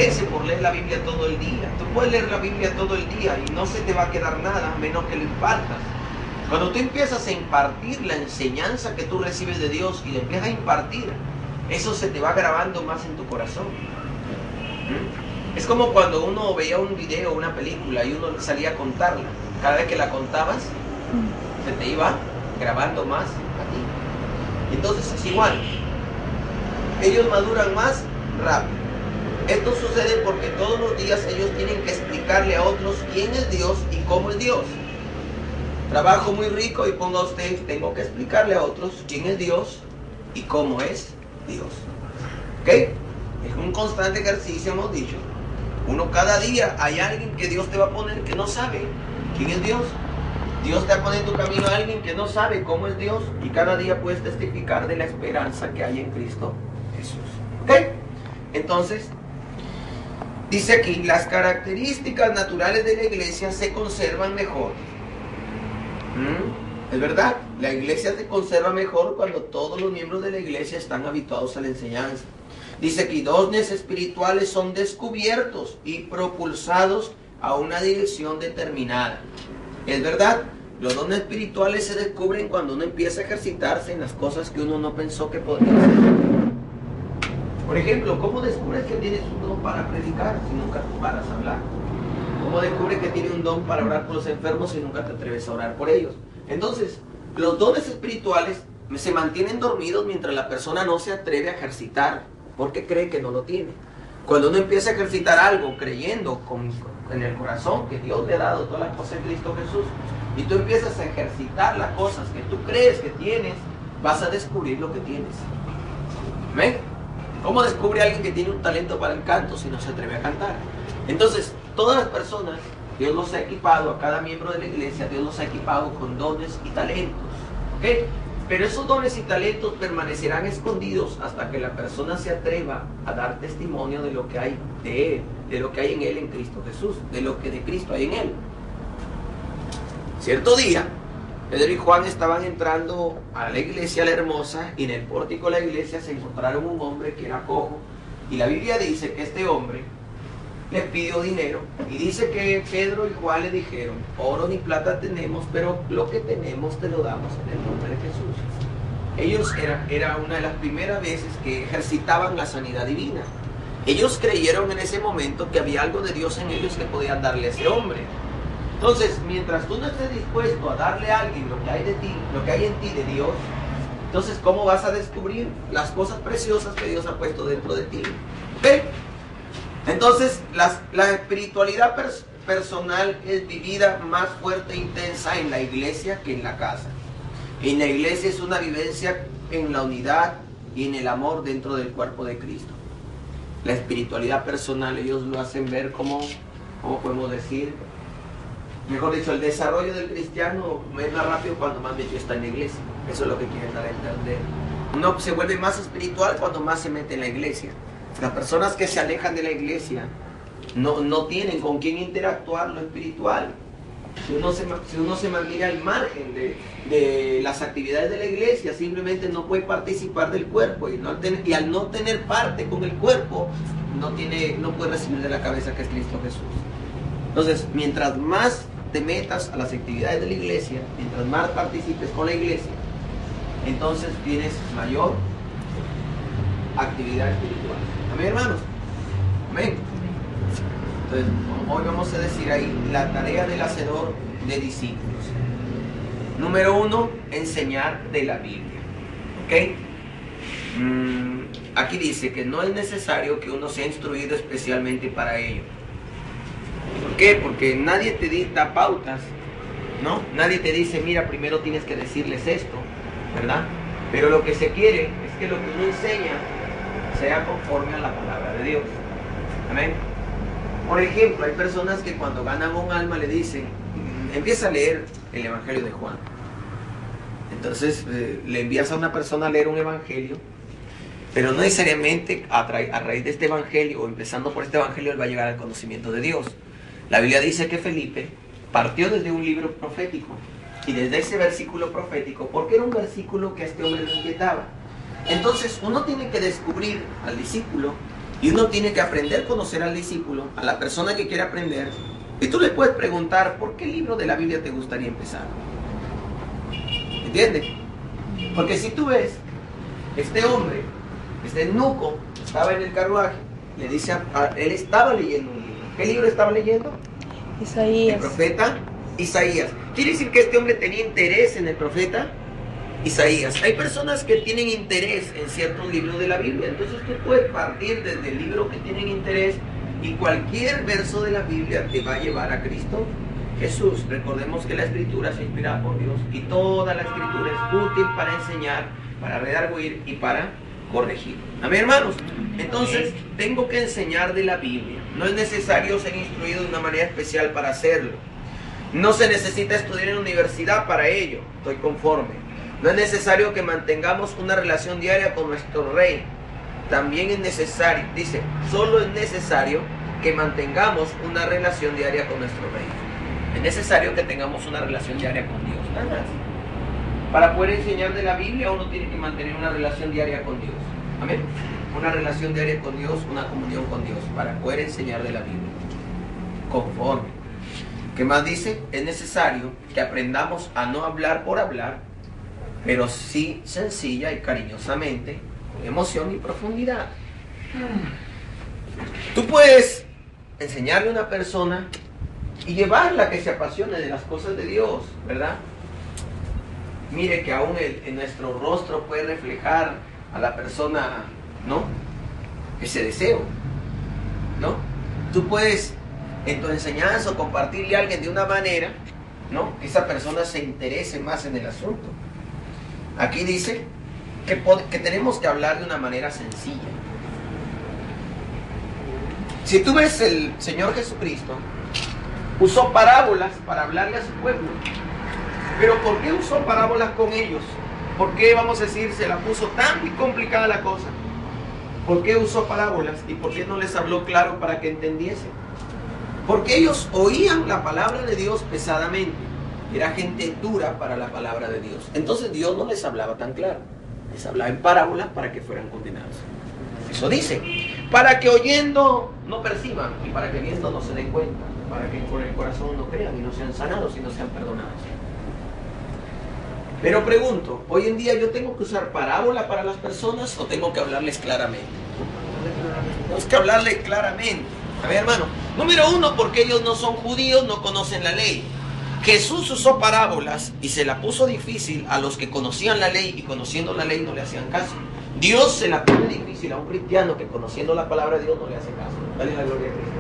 esfuércese por leer la Biblia todo el día. Tú puedes leer la Biblia todo el día y no se te va a quedar nada, a menos que lo impartas. Cuando tú empiezas a impartir la enseñanza que tú recibes de Dios y le empiezas a impartir, eso se te va grabando más en tu corazón. Es como cuando uno veía un video, una película, y uno salía a contarla. Cada vez que la contabas, se te iba grabando más a ti. Entonces es igual. Ellos maduran más rápido. Esto sucede porque todos los días ellos tienen que explicarle a otros quién es Dios y cómo es Dios. Trabajo muy rico y ponga usted, tengo que explicarle a otros quién es Dios y cómo es Dios. ¿Ok? Es un constante ejercicio, hemos dicho. Uno cada día hay alguien que Dios te va a poner que no sabe quién es Dios. Dios te va a poner en tu camino a alguien que no sabe cómo es Dios y cada día puedes testificar de la esperanza que hay en Cristo Jesús. ¿Ok? Entonces, dice aquí, las características naturales de la iglesia se conservan mejor. Es verdad, la iglesia se conserva mejor cuando todos los miembros de la iglesia están habituados a la enseñanza. Dice aquí, dones espirituales son descubiertos y propulsados a una dirección determinada. Es verdad, los dones espirituales se descubren cuando uno empieza a ejercitarse en las cosas que uno no pensó que podría hacer. Por ejemplo, ¿cómo descubres que tienes un don para predicar si nunca te paras a hablar? ¿Cómo descubres que tienes un don para orar por los enfermos si nunca te atreves a orar por ellos? Entonces, los dones espirituales se mantienen dormidos mientras la persona no se atreve a ejercitar, porque cree que no lo tiene. Cuando uno empieza a ejercitar algo creyendo en el corazón que Dios le ha dado todas las cosas en Cristo Jesús, y tú empiezas a ejercitar las cosas que tú crees que tienes, vas a descubrir lo que tienes. ¿Amén? ¿Cómo descubre alguien que tiene un talento para el canto si no se atreve a cantar? Entonces, todas las personas, Dios los ha equipado, a cada miembro de la iglesia, Dios los ha equipado con dones y talentos. ¿Ok? Pero esos dones y talentos permanecerán escondidos hasta que la persona se atreva a dar testimonio de lo que hay de él, de lo que hay en él en Cristo Jesús, de lo que de Cristo hay en él. Cierto día, Pedro y Juan estaban entrando a la iglesia La Hermosa y en el pórtico de la iglesia se encontraron un hombre que era cojo. Y la Biblia dice que este hombre les pidió dinero y dice que Pedro y Juan le dijeron, oro ni plata tenemos, pero lo que tenemos te lo damos en el nombre de Jesús. Ellos era una de las primeras veces que ejercitaban la sanidad divina. Ellos creyeron en ese momento que había algo de Dios en ellos que podían darle a ese hombre. Entonces, mientras tú no estés dispuesto a darle a alguien lo que hay de ti, lo que hay en ti de Dios, entonces ¿cómo vas a descubrir las cosas preciosas que Dios ha puesto dentro de ti? ¿Ve? Entonces, la espiritualidad personal es vivida más fuerte e intensa en la iglesia que en la casa. En la iglesia es una vivencia en la unidad y en el amor dentro del cuerpo de Cristo. La espiritualidad personal, ellos lo hacen ver como, ¿cómo podemos decir? Mejor dicho, el desarrollo del cristiano es más rápido cuando más metido está en la iglesia. Eso es lo que quieren dar a entender. Uno se vuelve más espiritual cuando más se mete en la iglesia. Las personas que se alejan de la iglesia no tienen con quién interactuar lo espiritual. Si uno se mantiene al margen de las actividades de la iglesia, simplemente no puede participar del cuerpo y al no tener parte con el cuerpo, no puede recibir de la cabeza que es Cristo Jesús. Entonces, mientras más te metas a las actividades de la iglesia, mientras más participes con la iglesia, entonces tienes mayor actividad espiritual. Amén, hermanos. Amén. Entonces, hoy vamos a decir ahí la tarea del hacedor de discípulos. Número 1, enseñar de la Biblia. ¿Ok? Aquí dice que no es necesario que uno sea instruido especialmente para ello. ¿Por qué? Porque nadie te dicta pautas, ¿no? Nadie te dice, mira, primero tienes que decirles esto, ¿verdad? Pero lo que se quiere es que lo que uno enseña sea conforme a la palabra de Dios. Amén. Por ejemplo, hay personas que cuando ganan un alma le dicen, empieza a leer el Evangelio de Juan. Entonces le envías a una persona a leer un Evangelio, pero no necesariamente a raíz de este Evangelio o empezando por este Evangelio él va a llegar al conocimiento de Dios. La Biblia dice que Felipe partió desde un libro profético y desde ese versículo profético, porque era un versículo que a este hombre lo inquietaba. Entonces uno tiene que descubrir al discípulo Y uno tiene que aprender a conocer al discípulo, a la persona que quiere aprender. Y tú le puedes preguntar, ¿por qué libro de la Biblia te gustaría empezar? ¿Entiendes? Porque si tú ves, este hombre, este eunuco, estaba en el carruaje, le dice, él estaba leyendo un libro. ¿Qué libro estaba leyendo? Isaías. El profeta Isaías. Quiere decir que este hombre tenía interés en el profeta Isaías. Hay personas que tienen interés en ciertos libros de la Biblia. Entonces tú puedes partir desde el libro que tienen interés y cualquier verso de la Biblia te va a llevar a Cristo Jesús. Recordemos que la Escritura se inspira por Dios y toda la Escritura es útil para enseñar, para redarguir y para corregir. Amén, hermanos. Entonces tengo que enseñar de la Biblia. No es necesario ser instruido de una manera especial para hacerlo. No se necesita estudiar en la universidad para ello. Estoy conforme. No es necesario que mantengamos una relación diaria con nuestro Rey. También es necesario, dice, solo es necesario que mantengamos una relación diaria con nuestro Rey. Es necesario que tengamos una relación diaria con Dios, nada más. Para poder enseñar de la Biblia uno tiene que mantener una relación diaria con Dios. Amén. Una relación diaria con Dios, una comunión con Dios, para poder enseñar de la Biblia. Conforme. ¿Qué más dice? Es necesario que aprendamos a no hablar por hablar, pero sí sencilla y cariñosamente, con emoción y profundidad. Tú puedes enseñarle a una persona y llevarla a que se apasione de las cosas de Dios, ¿verdad? Mire que aún en nuestro rostro puede reflejar a la persona, ¿no?, ese deseo, ¿no? Tú puedes en tu enseñanza o compartirle a alguien de una manera, ¿no?, que esa persona se interese más en el asunto. Aquí dice que tenemos que hablar de una manera sencilla. Si tú ves, el Señor Jesucristo usó parábolas para hablarle a su pueblo. Pero ¿por qué usó parábolas con ellos? ¿Por qué, vamos a decir, se la puso tan complicada la cosa? ¿Por qué usó parábolas? ¿Y por qué no les habló claro para que entendiesen? Porque ellos oían la palabra de Dios pesadamente. Era gente dura para la palabra de Dios. Entonces Dios no les hablaba tan claro. Les hablaba en parábolas para que fueran condenados. Eso dice, para que oyendo no perciban y para que viendo no se den cuenta, para que por el corazón no crean y no sean sanados y no sean perdonados. Pero pregunto, ¿hoy en día yo tengo que usar parábola para las personas o tengo que hablarles claramente? Tenemos que hablarles claramente. A ver, hermano, número uno, porque ellos no son judíos, no conocen la ley. Jesús usó parábolas y se la puso difícil a los que conocían la ley y conociendo la ley no le hacían caso. Dios se la pone difícil a un cristiano que conociendo la palabra de Dios no le hace caso. Dale la gloria a Cristo.